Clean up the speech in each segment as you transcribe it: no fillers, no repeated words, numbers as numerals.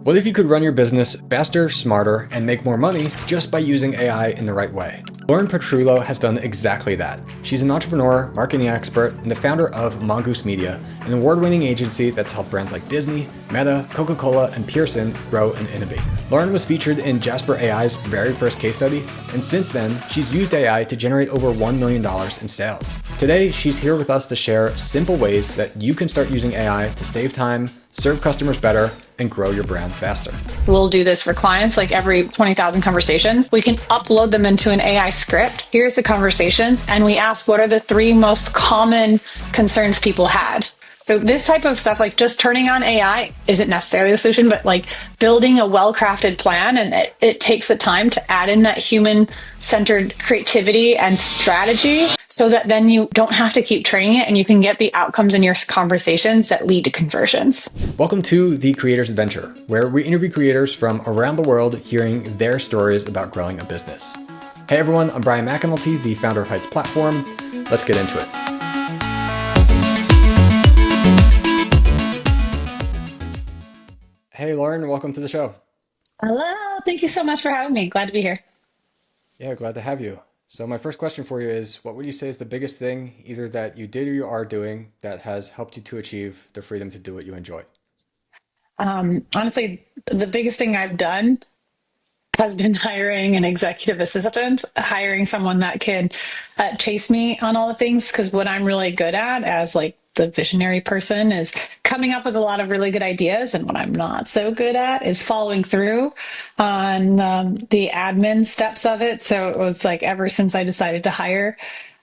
What if you could run your business faster, smarter, and make more money just by using AI in the right way? Lauren Petrullo has done exactly that. She's an entrepreneur, marketing expert, and the founder of Mongoose Media, an award-winning agency that's helped brands like Disney, Meta, Coca-Cola, and Pearson grow and innovate. Lauren was featured in Jasper AI's very first case study, and since then, she's used AI to generate over $1 million in sales. Today, she's here with us to share simple ways that you can start using AI to save time, serve customers better, and grow your brand faster. We'll do this for clients, like every 20,000 conversations. We can upload them into an AI script. Here's the conversations, and we ask what are the 3 most common concerns people had. So this type of stuff, like just turning on AI isn't necessarily the solution, but like building a well-crafted plan, and it takes the time to add in that human-centered creativity and strategy so that then you don't have to keep training it and you can get the outcomes in your conversations that lead to conversions. Welcome to The Creator's Adventure, where we interview creators from around the world hearing their stories about growing a business. Hey everyone, I'm Brian McAnulty, the founder of Heights Platform. Let's get into it. Hey Lauren, welcome to the show. Hello. Thank you so much for having me. Glad to be here. Yeah, glad to have you. So my first question for you is, what would you say is the biggest thing either that you did or you are doing that has helped you to achieve the freedom to do what you enjoy? Honestly, the biggest thing I've done has been hiring an executive assistant, hiring someone that can chase me on all the things. Because what I'm really good at as like the visionary person is coming up with a lot of really good ideas. And what I'm not so good at is following through on the admin steps of it. So it was like ever since I decided to hire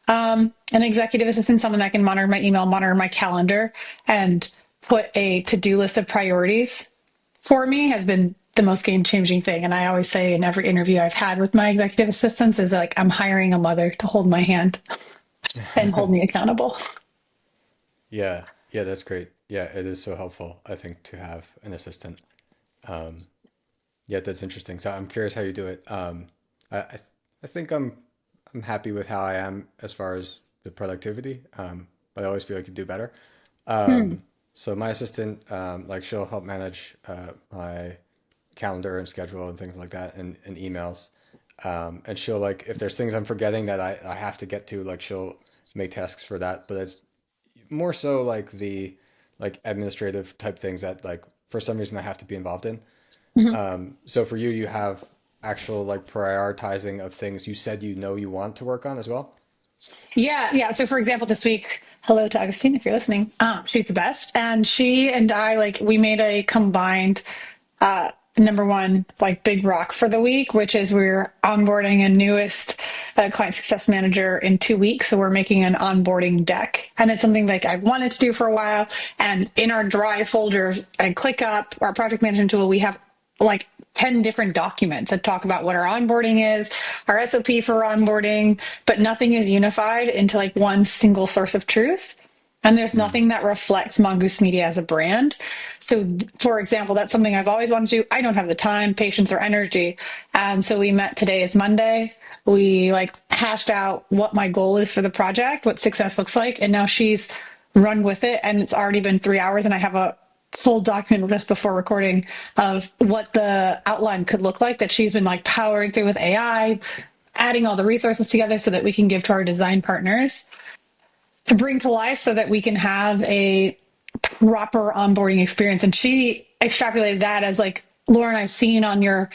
an executive assistant, someone that can monitor my email, monitor my calendar, and put a to-do list of priorities for me has been the most game-changing thing. And I always say in every interview I've had with my executive assistants is like, I'm hiring a mother to hold my hand and hold me accountable. Yeah, yeah, that's great. Yeah, it is so helpful, I think, to have an assistant. Um, yeah, that's interesting. So I'm curious how you do it. I think I'm happy with how I am as far as the productivity, but I always feel I could do better. Hmm. So my assistant, like she'll help manage my calendar and schedule and things like that and emails. And she'll like, if there's things I'm forgetting that I have to get to, like she'll make tasks for that. But it's more so like the like administrative type things that like for some reason I have to be involved in. So for you, you have actual like prioritizing of things you said you know you want to work on as well. Yeah. So for example, this week, hello to Augustine, if you're listening. She's the best. And she and I, like, we made a combined number one, like big rock for the week, which is we're onboarding a newest client success manager in 2 weeks. So we're making an onboarding deck. And it's something like I've wanted to do for a while. And in our Drive folder and ClickUp, our project management tool, we have like 10 different documents that talk about what our onboarding is, our SOP for onboarding, but nothing is unified into like one single source of truth. And there's Mm. nothing that reflects Mongoose Media as a brand. So, for example, that's something I've always wanted to do. I don't have the time, patience, or energy. And so we met today is Monday. We like hashed out what my goal is for the project, what success looks like. And now she's run with it. And it's already been 3 hours. And I have a full document just before recording of what the outline could look like that she's been like powering through with AI, adding all the resources together so that we can give to our design partners to bring to life so that we can have a proper onboarding experience. And she extrapolated that as like, Lauren, I've seen on your,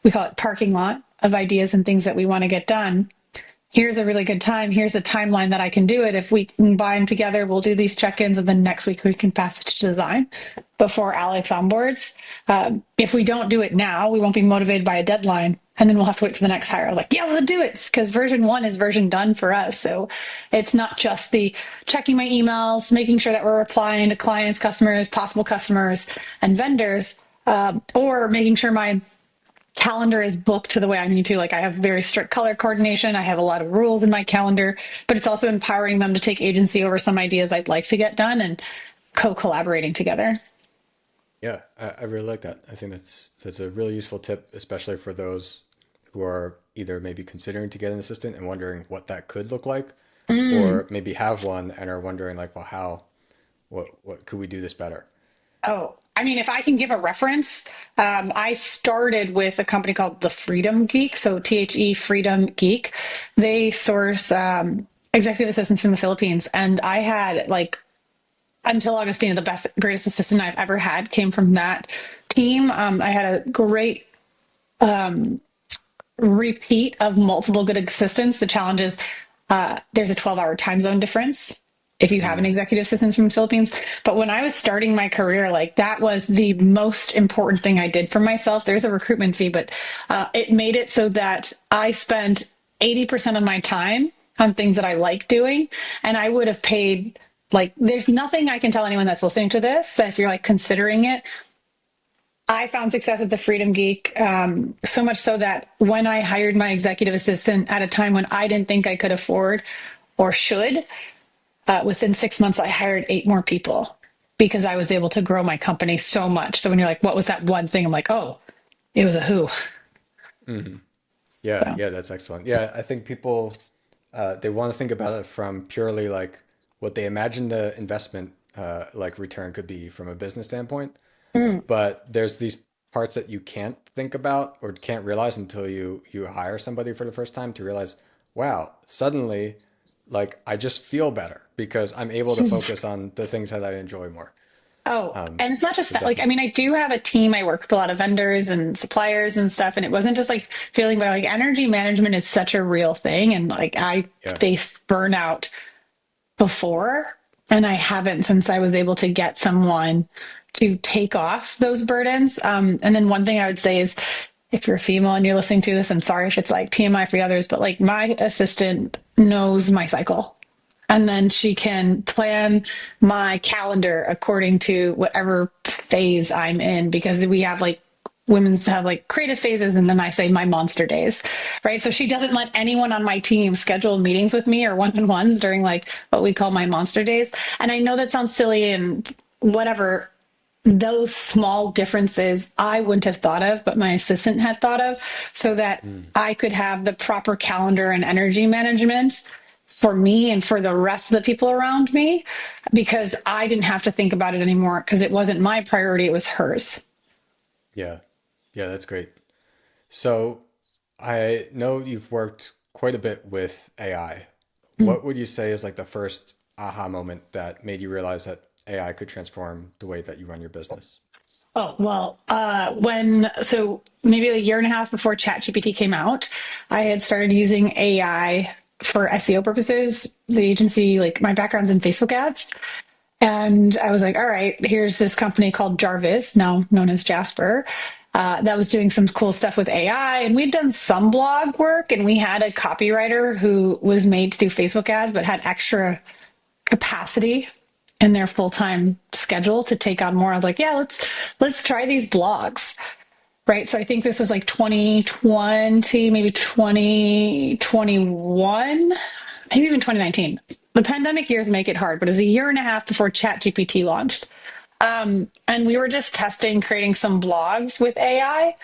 we call it parking lot of ideas and things that we want to get done. Here's a really good time. Here's a timeline that I can do it. If we combine together, we'll do these check-ins, and then next week we can pass it to design before Alex onboards. If we don't do it now, we won't be motivated by a deadline, and then we'll have to wait for the next hire. I was like, yeah, let's do it, because version 1 is version done for us. So it's not just the checking my emails, making sure that we're replying to clients, customers, possible customers, and vendors, or making sure my calendar is booked to the way I need to. Like I have very strict color coordination. I have a lot of rules in my calendar, but it's also empowering them to take agency over some ideas I'd like to get done and co-collaborating together. Yeah, I really like that. I think that's a really useful tip, especially for those who are either maybe considering to get an assistant and wondering what that could look like, Mm. or maybe have one and are wondering like, well, how, what could we do this better? Oh, I mean, if I can give a reference, I started with a company called The Freedom Geek. So THE Freedom Geek. They source executive assistants from the Philippines. And I had like, until Augustina, the best, greatest assistant I've ever had came from that team. I had a great repeat of multiple good assistants. The challenge is there's a 12-hour time zone difference if you have an Mm, executive assistant from the Philippines. But when I was starting my career, like that was the most important thing I did for myself. There's a recruitment fee, but it made it so that I spent 80% of my time on things that I like doing. And I would have paid, like, there's nothing I can tell anyone that's listening to this, that if you're like considering it, I found success with the Freedom Geek, so much so that when I hired my executive assistant at a time when I didn't think I could afford or should, within 6 months, I hired 8 more people because I was able to grow my company so much. So when you're like, what was that one thing? I'm like, oh, it was a who. mhm. Yeah, So, yeah, that's excellent. Yeah, I think people they want to think about it from purely like what they imagine the investment like return could be from a business standpoint. mm, But there's these parts that you can't think about or can't realize until you hire somebody for the first time to realize, wow, suddenly like I just feel better because I'm able to focus on the things that I enjoy more. oh, and it's not just So that. Like, I definitely. mean, I do have a team. I work with a lot of vendors and suppliers and stuff. And it wasn't just like feeling, but like energy management is such a real thing. And like, I Yeah. faced burnout before, and I haven't since I was able to get someone to take off those burdens. And then one thing I would say is, if you're a female and you're listening to this, I'm sorry if it's like TMI for the others, but like my assistant knows my cycle. And then she can plan my calendar according to whatever phase I'm in, because we have like women's have like creative phases, and then I say my monster days, right? So she doesn't let anyone on my team schedule meetings with me or one-on-ones during like what we call my monster days. And I know that sounds silly and whatever, those small differences I wouldn't have thought of, but my assistant had thought of, so that Mm. I could have the proper calendar and energy management for me and for the rest of the people around me, because I didn't have to think about it anymore because it wasn't my priority, it was hers. Yeah. Yeah, that's great. So I know you've worked quite a bit with AI. What would you say is like the first aha moment that made you realize that AI could transform the way that you run your business? Oh, well, so maybe a year and a half before ChatGPT came out, I had started using AI for SEO purposes. The agency, like my background's in Facebook ads. And I was like, all right, here's this company called Jarvis, now known as Jasper, that was doing some cool stuff with AI. And we'd done some blog work, and we had a copywriter who was made to do Facebook ads, but had extra capacity in their full-time schedule to take on more. I was like, yeah, let's try these blogs. Right. So I think this was like 2020, maybe 2021, maybe even 2019. The pandemic years make it hard, but it was a year and a half before ChatGPT launched. And we were just testing creating some blogs with AI,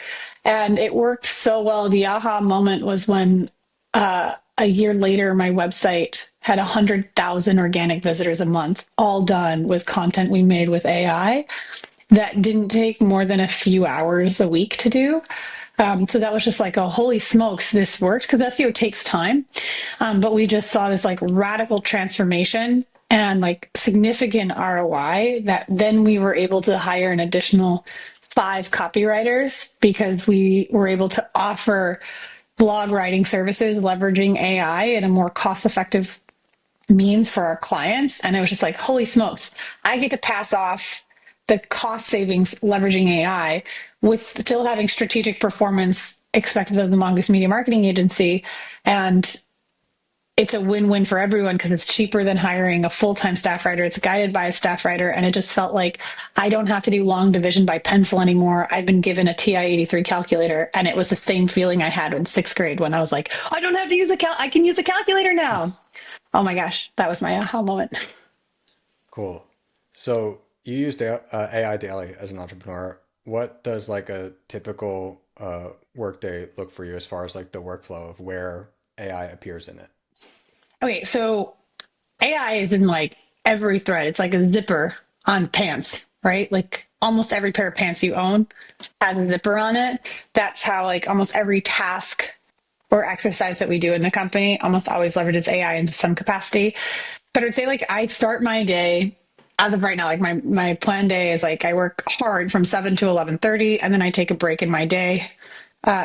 and it worked so well. The aha moment was when a year later, my website had 100,000 organic visitors a month, all done with content we made with AI that didn't take more than a few hours a week to do. So that was just like, oh, holy smokes, this worked, because SEO takes time. But we just saw this like radical transformation and like significant ROI, that then we were able to hire an additional 5 copywriters because we were able to offer blog writing services leveraging AI in a more cost effective means for our clients. And it was just like, holy smokes, I get to pass off the cost savings leveraging AI with still having strategic performance expected of the Mongoose Media Marketing Agency. And it's a win-win for everyone because it's cheaper than hiring a full-time staff writer. It's guided by a staff writer. And it just felt like I don't have to do long division by pencil anymore. I've been given a TI-83 calculator, and it was the same feeling I had in 6th grade when I was like, I don't have to use I can use a calculator now. Oh my gosh, that was my aha moment. Cool. So you use AI daily as an entrepreneur. What does like a typical workday look for you as far as like the workflow of where AI appears in it? Okay, so AI is in like every thread. It's like a zipper on pants. right? Like almost every pair of pants you own has a zipper on it. That's how like almost every task or exercise that we do in the company almost always leverages AI into some capacity. But I'd say like I start my day as of right now, like my plan day is like I work hard from 7 to 11:30, and then I take a break in my day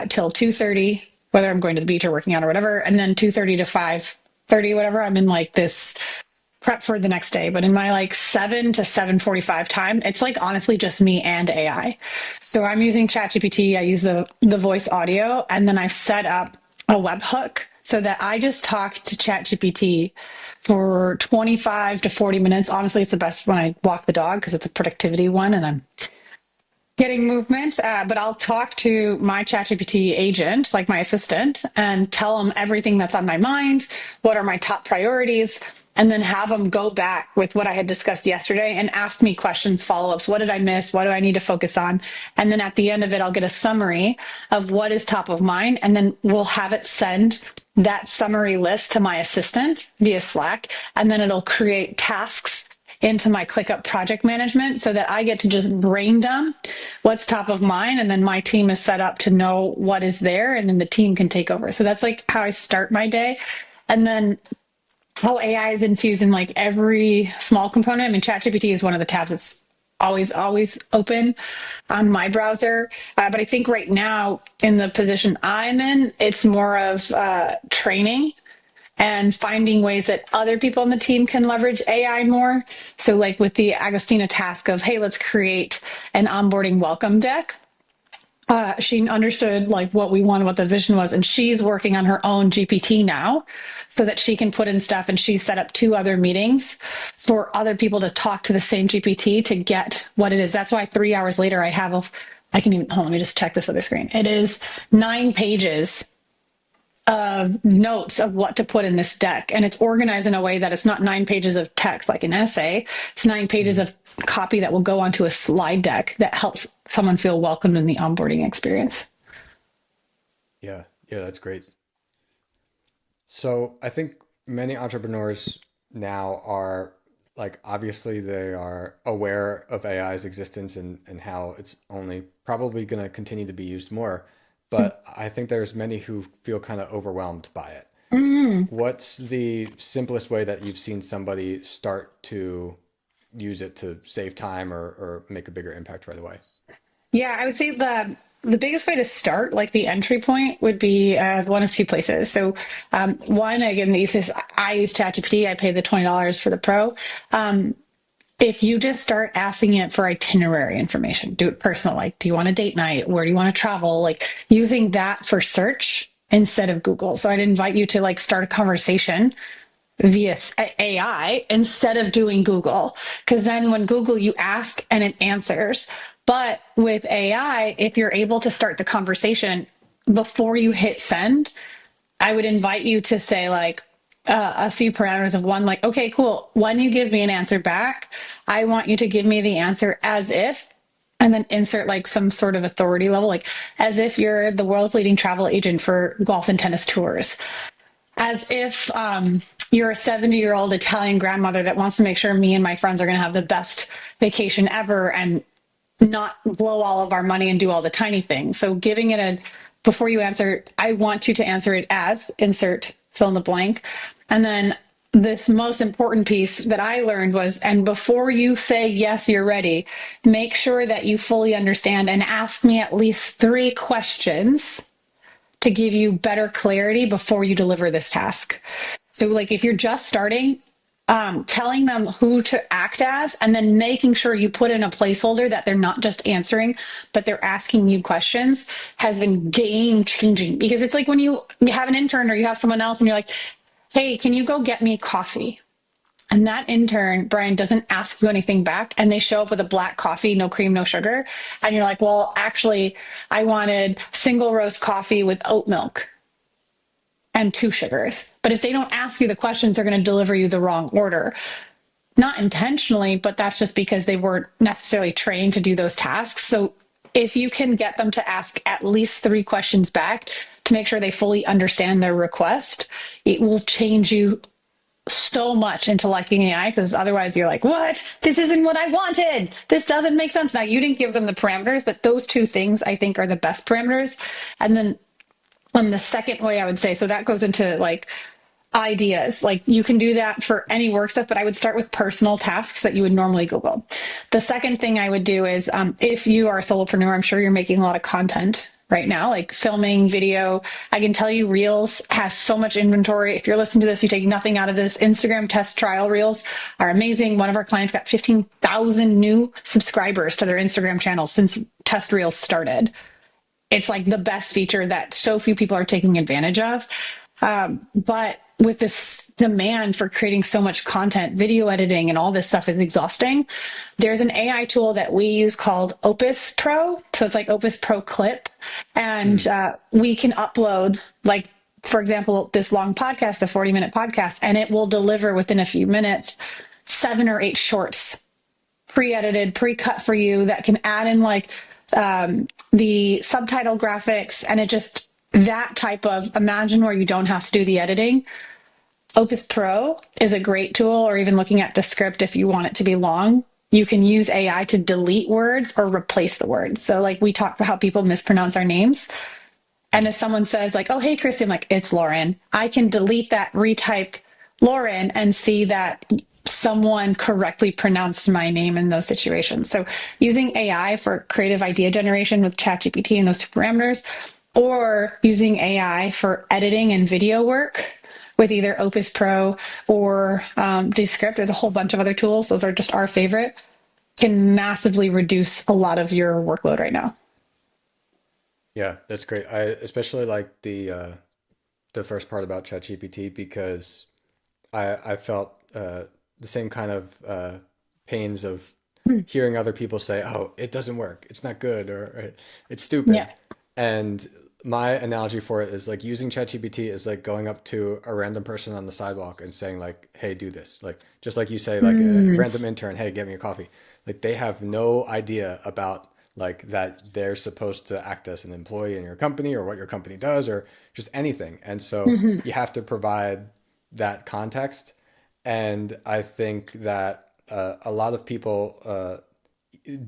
till 2:30, whether I'm going to the beach or working out or whatever, and then 2:30 to 5:30, whatever, I'm in like this prep for the next day. But in my like 7 to 7:45 time, it's like honestly just me and AI. So I'm using ChatGPT. I use the voice audio, and then I've set up a webhook so that I just talk to ChatGPT for 25 to 40 minutes. Honestly, it's the best when I walk the dog because it's a productivity one and I'm getting movement. But I'll talk to my ChatGPT agent, like my assistant, and tell them everything that's on my mind. What are my top priorities? And then have them go back with what I had discussed yesterday and ask me questions, follow-ups. What did I miss? What do I need to focus on? And then at the end of it, I'll get a summary of what is top of mind. And then we'll have it send that summary list to my assistant via Slack. And then it'll create tasks into my ClickUp project management so that I get to just brain dump what's top of mind. And then my team is set up to know what is there, and then the team can take over. So that's like how I start my day. And then how AI is infused in like every small component. I mean, ChatGPT is one of the tabs that's always open on my browser. But I think right now in the position I'm in, it's more of training and finding ways that other people on the team can leverage AI more. So like with the Agostina task of, hey, let's create an onboarding welcome deck. She understood like what we wanted, what the vision was, and she's working on her own GPT now so that she can put in stuff, and she set up 2 other meetings for other people to talk to the same GPT to get what it is. That's why 3 hours later I can even, hold on, let me just check this other screen. It is 9 pages of notes of what to put in this deck. And it's organized in a way that it's not 9 pages of text like an essay. It's 9 pages of copy that will go onto a slide deck that helps someone feel welcomed in the onboarding experience. Yeah, yeah, that's great. So I think many entrepreneurs now are like obviously they are aware of AI's existence and how it's only probably going to continue to be used more. But I think there's many who feel kind of overwhelmed by it. What's the simplest way that you've seen somebody start to use it to save time or make a bigger impact right away? Yeah, I would say the biggest way to start, like the entry point, would be one of 2 places. So, one, again, I use ChatGPT. I pay the $20 for the Pro. If you just start asking it for itinerary information, do it personal. Like, do you want a date night? Where do you want to travel? Like using that for search instead of Google. So I'd invite you to like start a conversation via AI instead of doing Google. Because then when Google, you ask and it answers. But with AI, if you're able to start the conversation before you hit send, I would invite you to say like a few parameters of one, like, okay, cool. When you give me an answer back, I want you to give me the answer as if, and then insert like some sort of authority level, like as if you're the world's leading travel agent for golf and tennis tours, as if you're a 70-year-old Italian grandmother that wants to make sure me and my friends are going to have the best vacation ever and not blow all of our money and do all the tiny things. So giving it before you answer, I want you to answer it as insert fill in the blank. And then this most important piece that I learned was, and before you say, yes, you're ready, make sure that you fully understand and ask me at least 3 questions to give you better clarity before you deliver this task. So like if you're just starting, telling them who to act as, and then making sure you put in a placeholder that they're not just answering, but they're asking you questions has been game changing. Because it's like when you have an intern or you have someone else and you're like, hey, can you go get me coffee? And that intern, Brian, doesn't ask you anything back. And they show up with a black coffee, no cream, no sugar. And you're like, well, actually, I wanted single roast coffee with oat milk and 2 sugars. But if they don't ask you the questions, they're going to deliver you the wrong order. Not intentionally, but that's just because they weren't necessarily trained to do those tasks. So if you can get them to ask at least 3 questions back to make sure they fully understand their request, it will change you so much into liking AI, because otherwise you're like, what? This isn't what I wanted. This doesn't make sense. Now, you didn't give them the parameters, but those two things I think are the best parameters. And then the second way I would say, so that goes into like ideas. Like you can do that for any work stuff, but I would start with personal tasks that you would normally Google. The second thing I would do is if you are a solopreneur, I'm sure you're making a lot of content right now, like filming, video. I can tell you Reels has so much inventory. If you're listening to this, you take nothing out of this. Instagram test trial Reels are amazing. One of our clients got 15,000 new subscribers to their Instagram channel since test Reels started. It's like the best feature that so few people are taking advantage of. But with this demand for creating so much content, video editing and all this stuff is exhausting. There's an AI tool that we use called Opus Pro. So it's like Opus Pro Clip. And we can upload, like, for example, this long podcast, a 40-minute podcast, and it will deliver within a few minutes 7 or 8 shorts, pre-edited, pre-cut for you that can add in like the subtitle graphics, and it just, that type of, imagine where you don't have to do the editing. Opus Pro is a great tool, or even looking at the script if you want it to be long. You can use AI to delete words or replace the words. So like we talked about how people mispronounce our names. And if someone says like, oh, hey, Christy, I'm like, it's Lauren. I can delete that, retype Lauren, and see that someone correctly pronounced my name in those situations. So using AI for creative idea generation with ChatGPT and those two parameters, or using AI for editing and video work with either Opus Pro or Descript. There's a whole bunch of other tools. Those are just our favorite. Can massively reduce a lot of your workload right now. Yeah, that's great. I especially like the first part about ChatGPT because I felt the same kind of pains of hearing other people say, "Oh, it doesn't work. It's not good," or "It's stupid." Yeah. And my analogy for it is like using ChatGPT is like going up to a random person on the sidewalk and saying like, "Hey, do this." Like just like you say, like a random intern, "Hey, get me a coffee." Like they have no idea about like that they're supposed to act as an employee in your company or what your company does or just anything. And so you have to provide that context. And I think that a lot of people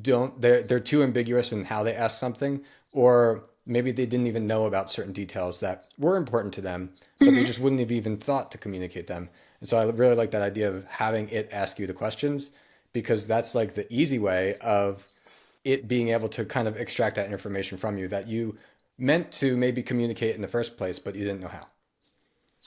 don't, they're too ambiguous in how they ask something, or maybe they didn't even know about certain details that were important to them, but they just wouldn't have even thought to communicate them. And so I really like that idea of having it ask you the questions, because that's like the easy way of it being able to kind of extract that information from you that you meant to maybe communicate in the first place, but you didn't know how.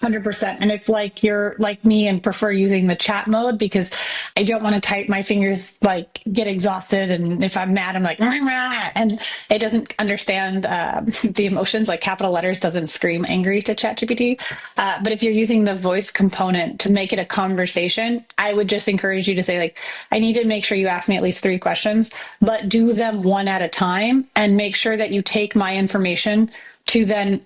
100%. And if like you're like me and prefer using the chat mode, because I don't want to type, my fingers like get exhausted. And if I'm mad, I'm like, "Rah, rah," and it doesn't understand the emotions, like capital letters doesn't scream angry to ChatGPT. But if you're using the voice component to make it a conversation, I would just encourage you to say like, I need to make sure you ask me at least 3 questions, but do them one at a time, and make sure that you take my information to then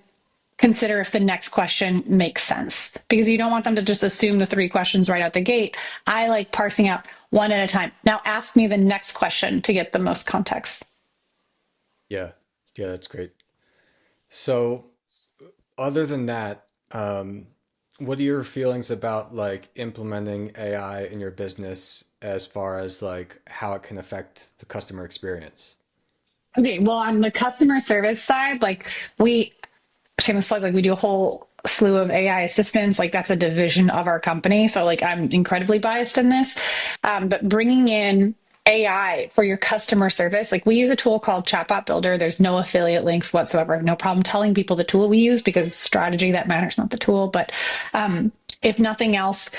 consider if the next question makes sense, because you don't want them to just assume the 3 questions right out the gate. I like parsing out one at a time. Now ask me the next question to get the most context. Yeah. Yeah, that's great. So other than that, what are your feelings about like implementing AI in your business as far as like how it can affect the customer experience? Okay, well, on the customer service side, like we, shameless plug, like we do a whole slew of AI assistants. Like that's a division of our company. So like I'm incredibly biased in this. But bringing in AI for your customer service, like we use a tool called Chatbot Builder. There's no affiliate links whatsoever. No problem telling people the tool we use, because it's strategy that matters, not the tool. But if nothing else,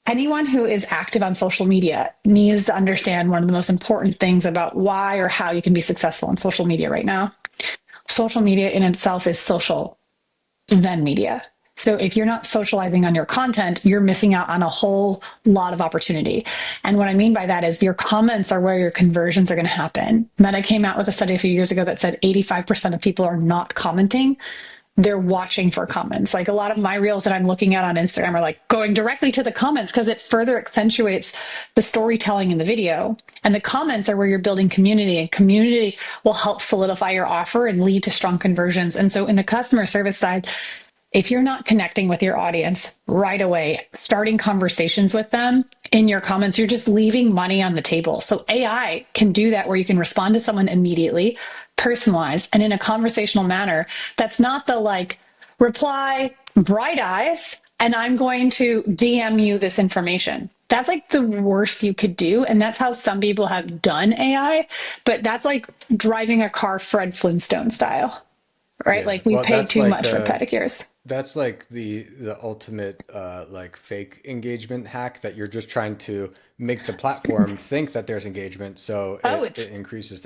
anyone who is active on social media needs to understand one of the most important things about why or how you can be successful on social media right now. Social media in itself is social, then media. So if you're not socializing on your content, you're missing out on a whole lot of opportunity. And what I mean by that is your comments are where your conversions are going to happen. Meta came out with a study a few years ago that said 85% of people are not commenting. They're watching for comments. Like a lot of my reels that I'm looking at on Instagram are like going directly to the comments, because it further accentuates the storytelling in the video. And the comments are where you're building community, and community will help solidify your offer and lead to strong conversions. And so in the customer service side, if you're not connecting with your audience right away, starting conversations with them in your comments, you're just leaving money on the table. So AI can do that where you can respond to someone immediately, personalize, and in a conversational manner. That's not the like reply, bright eyes, and I'm going to DM you this information. That's like the worst you could do. And that's how some people have done AI, but that's like driving a car Fred Flintstone style, right? Yeah. Like we Well, paid too much for pedicures. that's like the ultimate like fake engagement hack that you're just trying to make the platform think that there's engagement, so Oh, it increases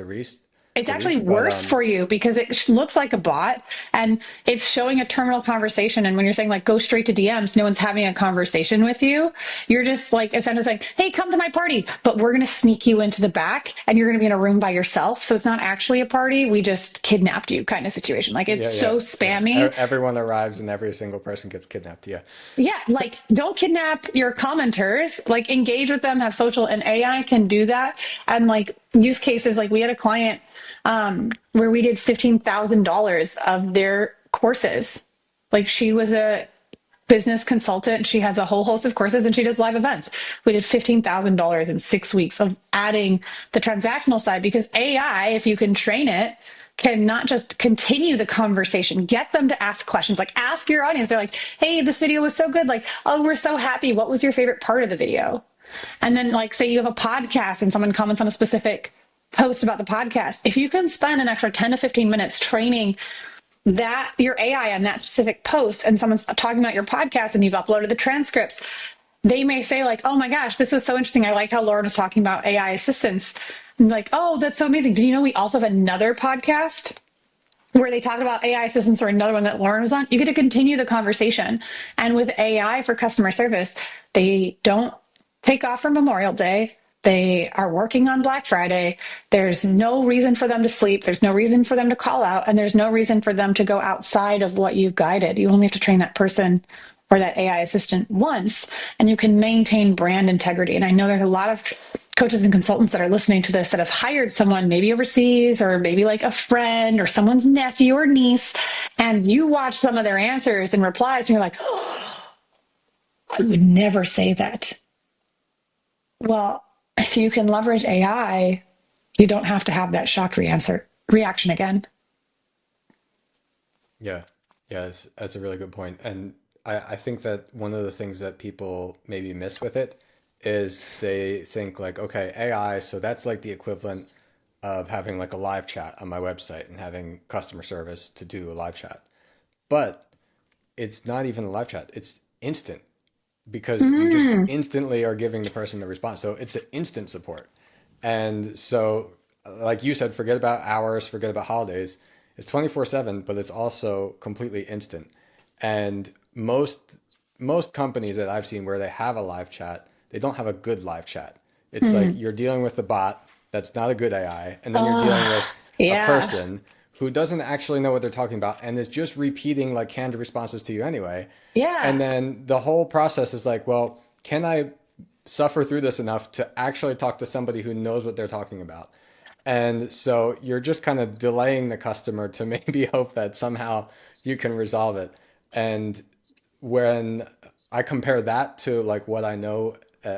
it's the actually reach. But worse for you because it looks like a bot and it's showing a terminal conversation. And when you're saying like go straight to DMs, no one's having a conversation with you. You're just like essentially saying, hey, come to my party, but we're going to sneak you into the back and you're going to be in a room by yourself. So it's not actually a party. We just kidnapped you kind of situation. Like it's yeah, yeah, so yeah. spammy. Everyone arrives and every single person gets kidnapped. Yeah. Yeah, like don't kidnap your commenters, like engage with them, have social, and AI can do that. And like use cases, like we had a client where we did $15,000 of their courses. Like she was a business consultant. She has a whole host of courses and she does live events. We did $15,000 in 6 weeks of adding the transactional side because AI, if you can train it, can not just continue the conversation, get them to ask questions, like ask your audience. They're like, hey, this video was so good. Like, oh, we're so happy. What was your favorite part of the video? And then like, say you have a podcast and someone comments on a specific post about the podcast. If you can spend an extra 10 to 15 minutes training that your AI on that specific post and someone's talking about your podcast and you've uploaded the transcripts, they may say like, oh my gosh, this was so interesting. I like how Lauren was talking about AI assistants. And like, oh, that's so amazing. Did you know we also have another podcast where they talk about AI assistants or another one that Lauren was on? You get to continue the conversation. And with AI for customer service, they don't take off for Memorial Day. They are working on Black Friday. There's no reason for them to sleep. There's no reason for them to call out. And there's no reason for them to go outside of what you've guided. You only have to train that person or that AI assistant once, and you can maintain brand integrity. And I know there's a lot of coaches and consultants that are listening to this that have hired someone maybe overseas or maybe like a friend or someone's nephew or niece. And you watch some of their answers and replies and you're like, oh, I would never say that. Well, if you can leverage AI, you don't have to have that shocked reaction again. Yeah, yeah, that's a really good point. And I think that one of the things that people maybe miss with it is they think like, okay, AI, so that's like the equivalent of having like a live chat on my website and having customer service to do a live chat. But it's not even a live chat, it's instant because you just instantly are giving the person the response. So it's an instant support. And so, like you said, forget about hours, forget about holidays. It's 24/7, but it's also completely instant. And most companies that I've seen where they have a live chat, they don't have a good live chat. It's like you're dealing with a bot that's not a good AI, and then you're dealing with a Yeah. person who doesn't actually know what they're talking about and is just repeating like canned responses to you anyway. And Yeah. then the whole process is like, well, can I suffer through this enough to actually talk to somebody who knows what they're talking about? And so you're just kind of delaying the customer to maybe hope that somehow you can resolve it. And when I compare that to like what I know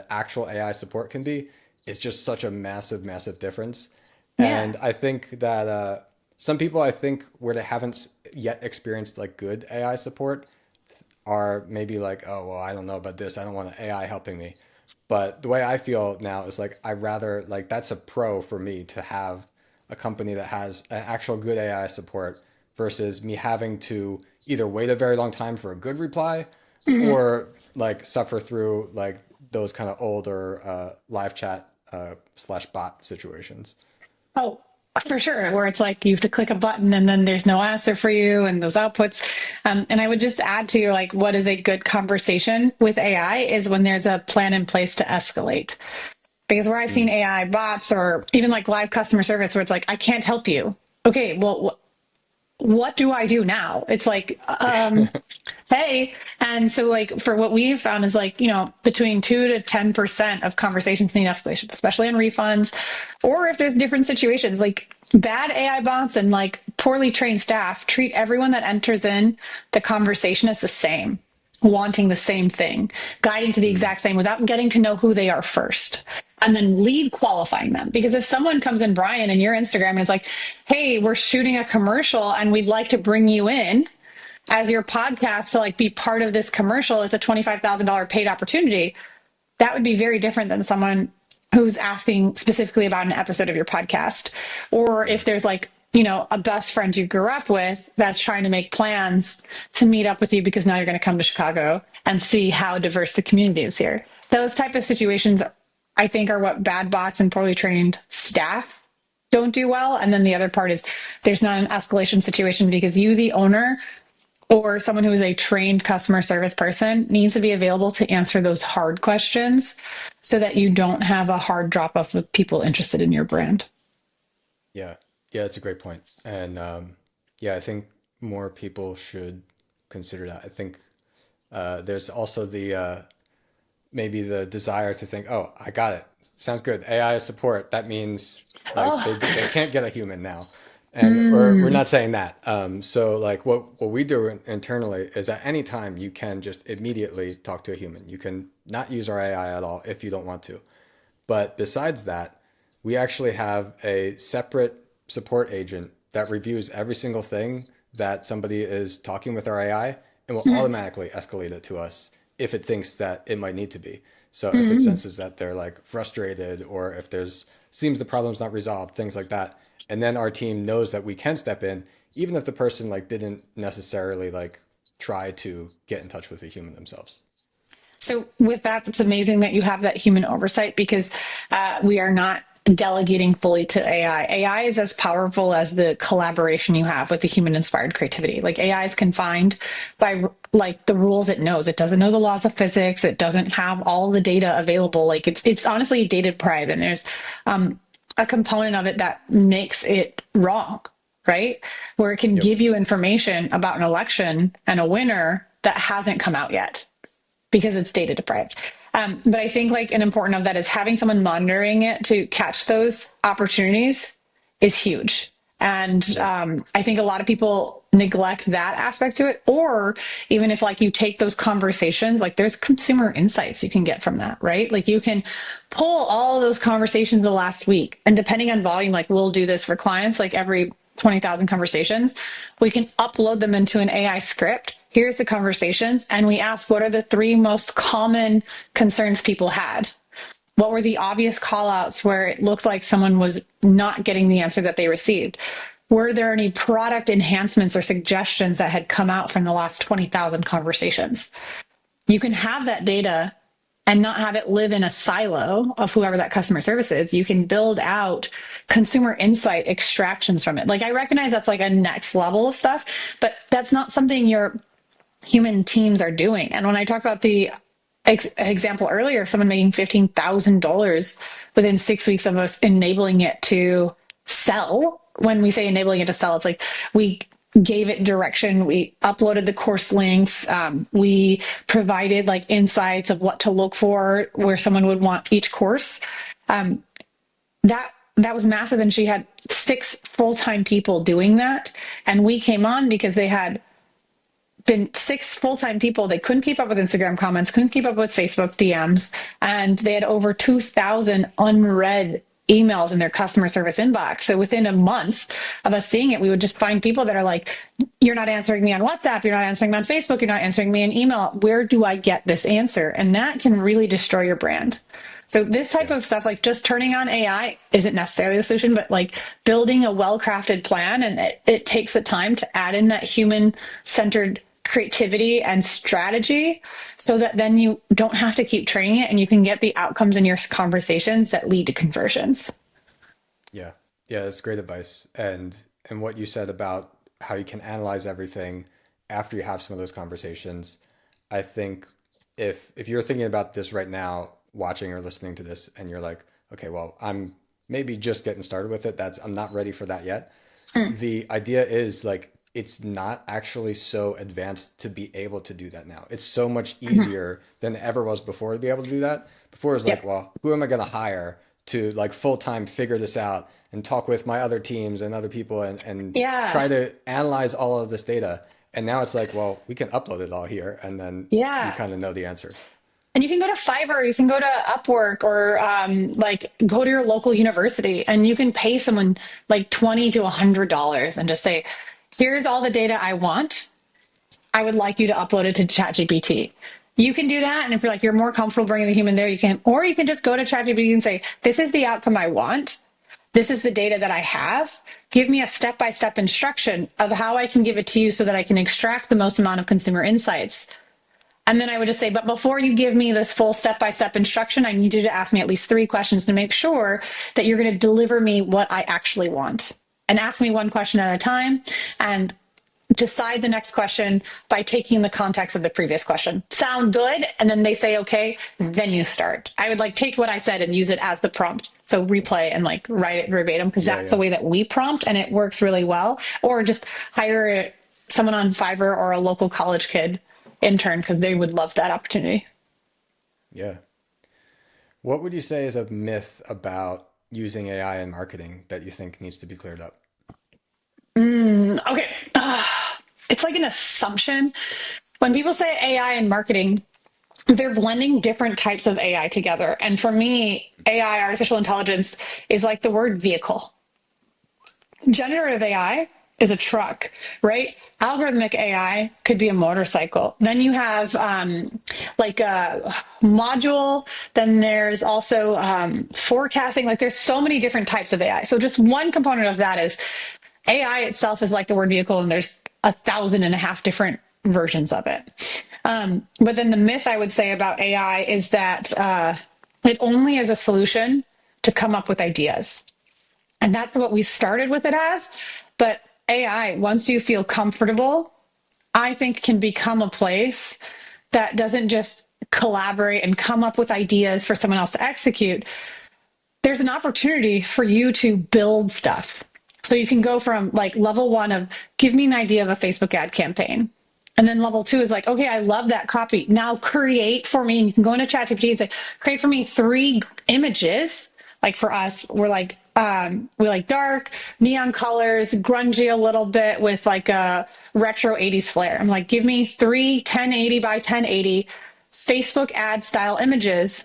actual AI support can be, it's just such a massive, massive difference. Yeah. And I think that some people, I think, where they haven't yet experienced like good AI support are maybe like, oh, well, I don't know about this. I don't want an AI helping me. But the way I feel now is like, I rather like that's a pro for me to have a company that has an actual good AI support versus me having to either wait a very long time for a good reply or like suffer through like those kind of older live chat slash bot situations. Oh, for sure. Where it's like you have to click a button and then there's no answer for you and those outputs. And I would just add to your like, what is a good conversation with AI is when there's a plan in place to escalate. Because where I've seen Mm. AI bots or even like live customer service where it's like, I can't help you. Okay, well, what do I do now? It's like, hey. And so like for what we've found is like, between 2 to 10% of conversations need escalation, especially on refunds, or if there's different situations like bad AI bots and like poorly trained staff treat everyone that enters in the conversation as the same, wanting the same thing, guiding to the Mm. exact same without getting to know who they are first. And then lead qualifying them. Because if someone comes in, Brian, and your Instagram and is like, hey, we're shooting a commercial and we'd like to bring you in as your podcast to like be part of this commercial, it's a $25,000 paid opportunity. That would be very different than someone who's asking specifically about an episode of your podcast. Or Yeah. if there's like, you know, a best friend you grew up with that's trying to make plans to meet up with you because now you're going to come to Chicago and see how diverse the community is here. Those type of situations, I think, are what bad bots and poorly trained staff don't do well. And then the other part is there's not an escalation situation because you, the owner, or someone who is a trained customer service person needs to be available to answer those hard questions so that you don't have a hard drop off of people interested in your brand. Yeah. Yeah, that's a great point. And yeah, I think more people should consider that. I think there's also the maybe the desire to think, oh, I got it. Sounds good. AI support. That means like Oh, they can't get a human now. And we're not saying that. So like what we do internally is at any time you can just immediately talk to a human. You can not use our AI at all if you don't want to. But besides that, we actually have a separate support agent that reviews every single thing that somebody is talking with our AI and will automatically escalate it to us if it thinks that it might need to be. So if it senses that they're like frustrated or if there's seems the problem's not resolved, things like that. And then our team knows that we can step in, even if the person like didn't necessarily like try to get in touch with a human themselves. so with that, it's amazing that you have that human oversight because we are not delegating fully to AI. AI is as powerful as the collaboration you have with the human inspired creativity. Like AI is confined by like the rules it knows. It doesn't know the laws of physics. It doesn't have all the data available. Like it's honestly data deprived, and there's a component of it that makes it wrong, right? Where it can Yep. give you information about an election and a winner that hasn't come out yet because it's data deprived. But I think like an important of that is having someone monitoring it to catch those opportunities is huge. And Yep. I think a lot of people neglect that aspect to it. Or even if like you take those conversations, like there's consumer insights you can get from that, right? Like you can pull all those conversations the last week. And depending on volume, like we'll do this for clients, like every 20,000 conversations, we can upload them into an AI script. Here's the conversations. And we ask, what are the three most common concerns people had? What were the obvious call outs where it looked like someone was not getting the answer that they received? Were there any product enhancements or suggestions that had come out from the last 20,000 conversations? You can have that data and not have it live in a silo of whoever that customer service is. You can build out consumer insight extractions from it. Like I recognize that's like a next level of stuff, but that's not something your human teams are doing. And when I talked about the example earlier of someone making $15,000 within 6 weeks of us enabling it to sell, when we say enabling it to sell, it's like we gave it direction, we uploaded the course links, we provided like insights of what to look for where someone would want each course. That was massive, and she had 6 full-time people doing that, and we came on because they had been 6 full-time people. They couldn't keep up with Instagram comments, couldn't keep up with Facebook DMs, and they had over 2,000 unread emails in their customer service inbox. So within a month of us seeing it, we would just find people that are like, you're not answering me on WhatsApp, you're not answering me on Facebook, you're not answering me in email. Where do I get this answer? And that can really destroy your brand. So this type Yeah. of stuff, like just turning on AI isn't necessarily the solution, but like building a well-crafted plan, and it takes the time to add in that human-centered creativity and strategy so that then you don't have to keep training it and you can get the outcomes in your conversations that lead to conversions. Yeah. Yeah, that's great advice. And what you said about how you can analyze everything after you have some of those conversations, I think if you're thinking about this right now, watching or listening to this, and you're like, okay, well, I'm maybe just getting started with it. I'm not ready for that yet. The idea is like it's not actually so advanced to be able to do that now. It's so much easier than it ever was before to be able to do that. Before it was like, Yep. well, who am I going to hire to like full time figure this out and talk with my other teams and other people and Yeah. try to analyze all of this data. And now it's like, well, we can upload it all here, and then you Yeah. kind of know the answers. And you can go to Fiverr, you can go to Upwork, or like go to your local university, and you can pay someone like $20 to $100 and just say, here's all the data I want. I would like you to upload it to ChatGPT. You can do that. And if you're like, you're more comfortable bringing the human there, you can, or you can just go to ChatGPT and say, this is the outcome I want. This is the data that I have. Give me a step-by-step instruction of how I can give it to you so that I can extract the most amount of consumer insights. And then I would just say, but before you give me this full step-by-step instruction, I need you to ask me at least 3 questions to make sure that you're going to deliver me what I actually want. And ask me one question at a time, and decide the next question by taking the context of the previous question. Sound good? And then they say, okay, then you start. I would like take what I said and use it as the prompt. So replay and like write it verbatim, because Yeah, that's the yeah, way that we prompt, and it works really well. Or just hire someone on Fiverr or a local college kid intern, because they would love that opportunity. yeah. What would you say is a myth about using AI in marketing that you think needs to be cleared up? Okay. It's like an assumption. When people say AI in marketing, they're blending different types of AI together. And for me, AI, artificial intelligence, is like the word vehicle. Generative AI is a truck, right? Algorithmic AI could be a motorcycle. Then you have like a module. Then there's also forecasting. Like there's so many different types of AI. So just one component of that is AI itself is like the word vehicle, and there's 1,500 different versions of it. But then the myth I would say about AI is that it only is a solution to come up with ideas. And that's what we started with it as. But AI, once you feel comfortable, I think can become a place that doesn't just collaborate and come up with ideas for someone else to execute. There's an opportunity for you to build stuff. So you can go from like level 1 of give me an idea of a Facebook ad campaign. And then level 2 is like, okay, I love that copy. Now create for me. And you can go into ChatGPT and say, create for me 3 images. Like for us, we like dark neon colors, grungy a little bit with like a retro 80s flair. I'm like, give me 3 1080 by 1080 Facebook ad style images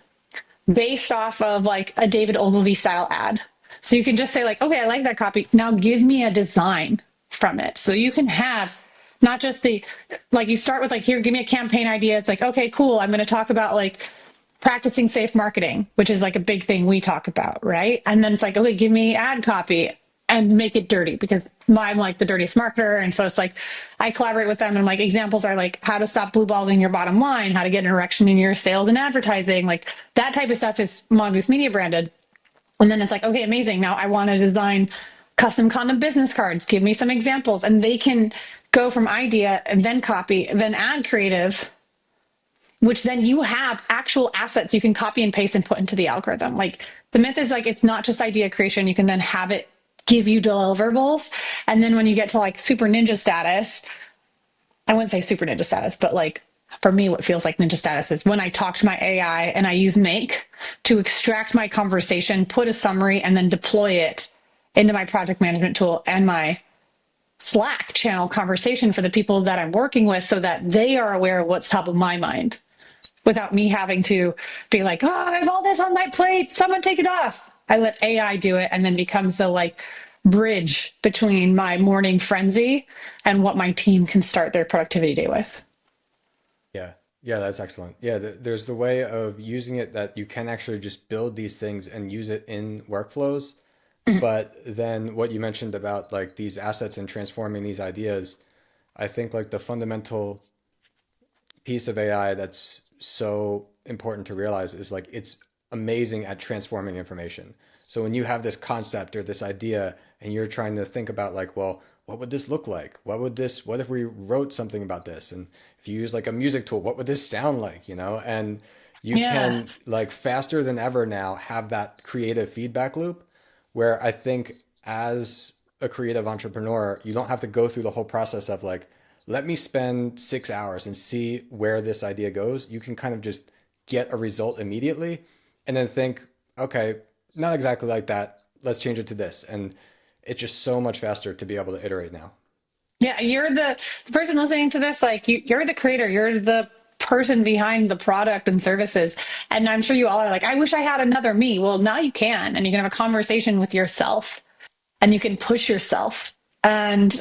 based off of like a David Ogilvy style ad. So you can just say like, okay, I like that copy. Now give me a design from it. So you can have not just the, like you start with like, here, give me a campaign idea. It's like, okay, cool. I'm going to talk about like practicing safe marketing, which is like a big thing we talk about, right? And then it's like, okay, give me ad copy and make it dirty, because I'm like the dirtiest marketer. And so it's like, I collaborate with them, and like examples are like how to stop blueballing your bottom line, how to get an erection in your sales and advertising, like that type of stuff is Mongoose Media branded. And then it's like, okay, amazing. Now I want to design custom condom business cards. Give me some examples. And they can go from idea and then copy, then add creative, which then you have actual assets you can copy and paste and put into the algorithm. Like the myth is like, it's not just idea creation. You can then have it give you deliverables. And then when you get to like super ninja status, I wouldn't say super ninja status, but like for me, what feels like ninja status is when I talk to my AI and I use Make to extract my conversation, put a summary, and then deploy it into my project management tool and my Slack channel conversation for the people that I'm working with, so that they are aware of what's top of my mind without me having to be like, oh, I have all this on my plate. Someone take it off. I let AI do it, and then becomes the like bridge between my morning frenzy and what my team can start their productivity day with. Yeah. Yeah, that's excellent. Yeah, there's the way of using it that you can actually just build these things and use it in workflows. But then what you mentioned about like these assets and transforming these ideas, I think like the fundamental piece of AI that's so important to realize is like it's amazing at transforming information. So when you have this concept or this idea and you're trying to think about like, well, what would this look like? What if we wrote something about this? And if you use like a music tool, what would this sound like? You know, and you Yeah. can like faster than ever now have that creative feedback loop where I think as a creative entrepreneur, you don't have to go through the whole process of like, let me spend 6 hours and see where this idea goes. You can kind of just get a result immediately and then think, okay, not exactly like that. Let's change it to this. And it's just so much faster to be able to iterate now. Yeah, you're the person listening to this, like you're the creator, you're the person behind the product and services. And I'm sure you all are like, I wish I had another me. Well, now you can, and you can have a conversation with yourself and you can push yourself. And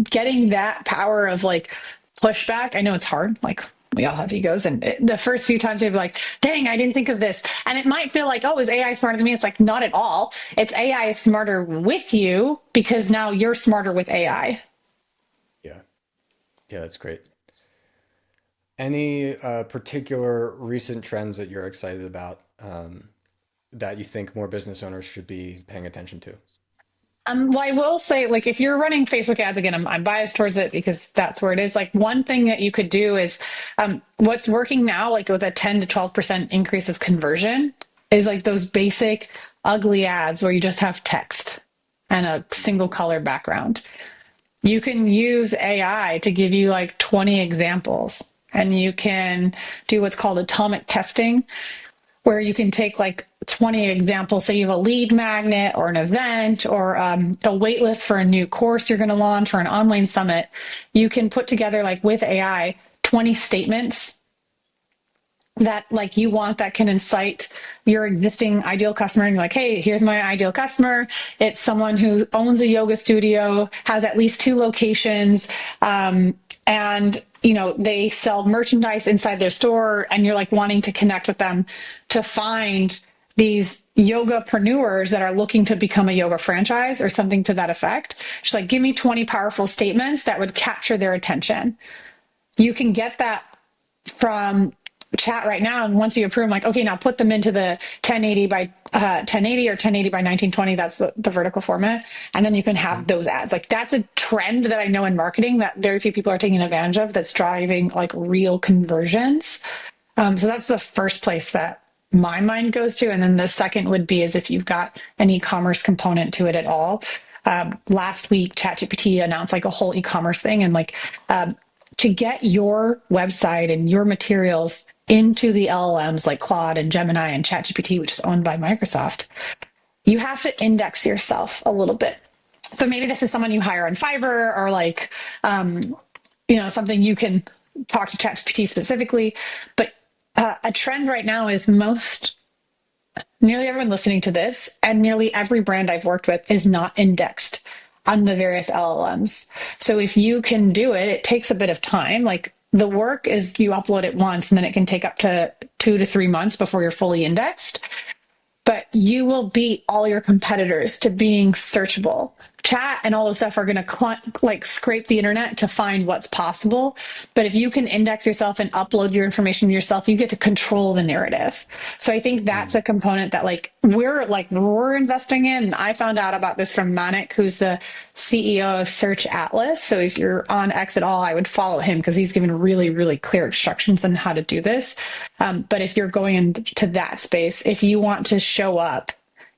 getting that power of like pushback, I know it's hard. Like we all have egos, and the first few times you'll be like, "Dang, I didn't think of this," and it might feel like, "Oh, is AI smarter than me?" It's like not at all. It's AI is smarter with you because now you're smarter with AI. Yeah. Yeah, that's great. Any particular recent trends that you're excited about that you think more business owners should be paying attention to? Well, I will say, like, if you're running Facebook ads again, I'm biased towards it because that's where it is. Like, one thing that you could do is what's working now, like with a 10 to 12% increase of conversion, is like those basic ugly ads where you just have text and a single color background. You can use AI to give you like 20 examples, and you can do what's called atomic testing, where you can take like 20 examples. Say you have a lead magnet or an event or a wait list for a new course you're going to launch or an online summit. You can put together, like with AI, 20 statements that like you want that can incite your existing ideal customer, and you're like, hey, here's my ideal customer. It's someone who owns a yoga studio, has at least 2 locations, and they sell merchandise inside their store, and you're like wanting to connect with them to find these yogapreneurs that are looking to become a yoga franchise or something to that effect. Just like, give me 20 powerful statements that would capture their attention. You can get that from chat right now, and once you approve, I'm like, okay, now put them into the 1080 by 1080 or 1080 by 1920. That's the vertical format, and then you can have those ads. Like, that's a trend that I know in marketing that very few people are taking advantage of, that's driving like real conversions. So that's the first place that my mind goes to. And then the second would be is if you've got an e-commerce component to it at all. Last week, ChatGPT announced like a whole e-commerce thing, and like to get your website and your materials into the LLMs like Claude and Gemini and ChatGPT, which is owned by Microsoft, you have to index yourself a little bit. So maybe this is someone you hire on Fiverr, or like, something you can talk to ChatGPT specifically. But a trend right now is nearly everyone listening to this and nearly every brand I've worked with is not indexed on the various LLMs. So if you can do it, it takes a bit of time. Like, the work is you upload it once, and then it can take up to 2 to 3 months before you're fully indexed. But you will beat all your competitors to being searchable. Chat and all this stuff are going to like scrape the internet to find what's possible. But if you can index yourself and upload your information yourself, you get to control the narrative. So I think that's a component that we're investing in. And I found out about this from Manik, who's the CEO of Search Atlas. So if you're on X at all, I would follow him because he's given really, really clear instructions on how to do this. But if you're going into that space, if you want to show up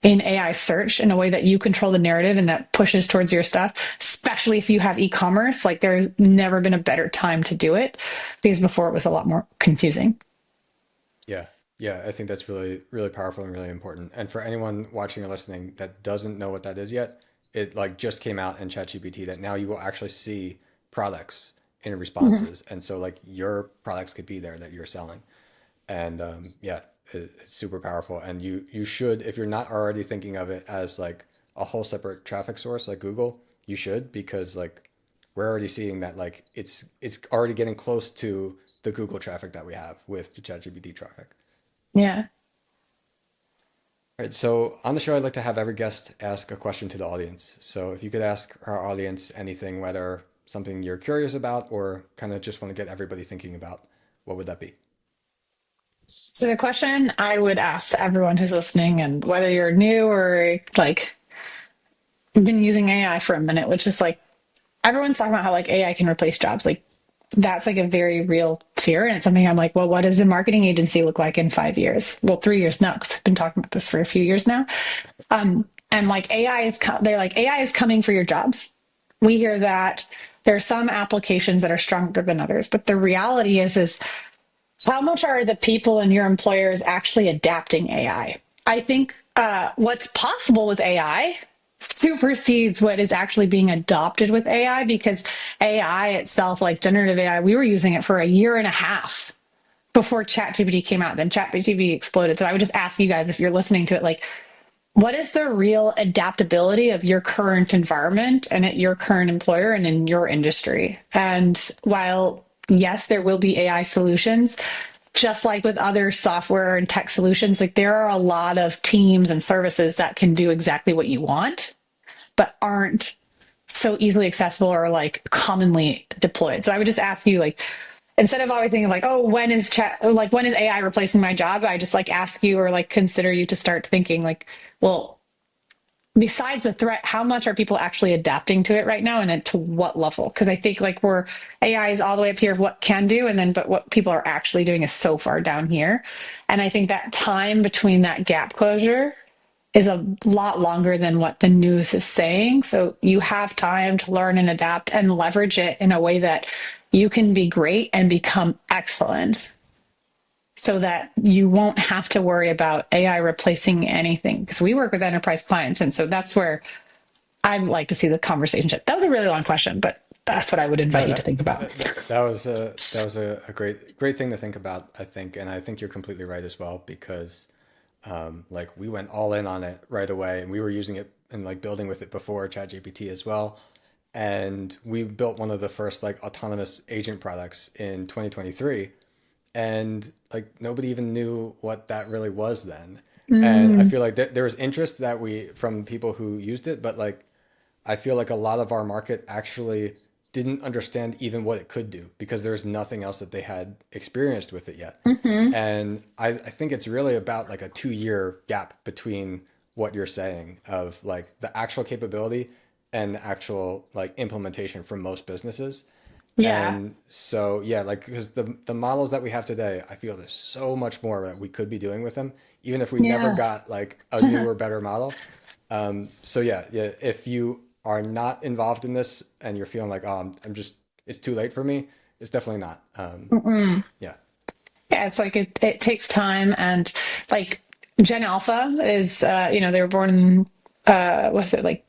in AI search in a way that you control the narrative and that pushes towards your stuff, especially if you have e-commerce, like, there's never been a better time to do it, because before it was a lot more confusing. Yeah. Yeah, I think that's really, really powerful and really important. And for anyone watching or listening that doesn't know what that is yet, it like just came out in ChatGPT that now you will actually see products in responses. And so like your products could be there that you're selling. And yeah, it's super powerful. And you should, if you're not already thinking of it as like a whole separate traffic source like Google, you should, because like we're already seeing that like it's already getting close to the Google traffic that we have with the ChatGPT traffic. Yeah. All right, so on the show, I'd like to have every guest ask a question to the audience. So if you could ask our audience anything, whether something you're curious about or kind of just want to get everybody thinking about, what would that be? So the question I would ask to everyone who's listening, and whether you're new or like been using AI for a minute, which is like, everyone's talking about how like AI can replace jobs. Like, that's like a very real fear. And it's something I'm like, well, what does a marketing agency look like in 5 years? Well, 3 years now, because I've been talking about this for a few years now. And like they're like, AI is coming for your jobs. We hear that there are some applications that are stronger than others, but the reality is how much are the people in your employers actually adapting AI? I think what's possible with AI supersedes what is actually being adopted with AI, because AI itself, like generative AI, we were using it for a year and a half before ChatGPT came out. Then ChatGPT exploded. So I would just ask you guys, if you're listening to it, like, what is the real adaptability of your current environment and at your current employer and in your industry? And while, yes, there will be AI solutions, just like with other software and tech solutions, like there are a lot of teams and services that can do exactly what you want, but aren't so easily accessible or like commonly deployed. So I would just ask you, like, instead of always thinking like, oh, when is AI replacing my job? I just like ask you, or like consider you to start thinking like, well, besides the threat, how much are people actually adapting to it right now, and to what level? Because I think like we're AI is all the way up here of what can do, and then but what people are actually doing is so far down here. And I think that time between that gap closure is a lot longer than what the news is saying. So you have time to learn and adapt and leverage it in a way that you can be great and become excellent, so that you won't have to worry about AI replacing anything. Because we work with enterprise clients. And so that's where I'd like to see the conversation shift. That was a really long question, but that's what I would invite No, you to that think about. that was a great thing to think about, I think, and I think you're completely right as well because like we went all in on it right away, and we were using it and like building with it before ChatGPT as well, and we built one of the first like autonomous agent products in 2023, and like nobody even knew what that really was then, and I Mm, feel like there was interest that we from people who used it, but like I feel like a lot of our market actually didn't understand even what it could do because there's nothing else that they had experienced with it yet. mhm. And I think it's really about like a 2 year gap between what you're saying of like the actual capability and the actual like implementation for most businesses. Yeah. And so, yeah, like because the models that we have today, I feel there's so much more that we could be doing with them, even if we never Yeah. got like a newer, better model. So yeah, yeah. If you are not involved in this and you're feeling like, oh, I'm just, it's too late for me, it's definitely not. Mm-mm. Yeah. Yeah, it's like it takes time. And like Gen Alpha is, they were born in, was it like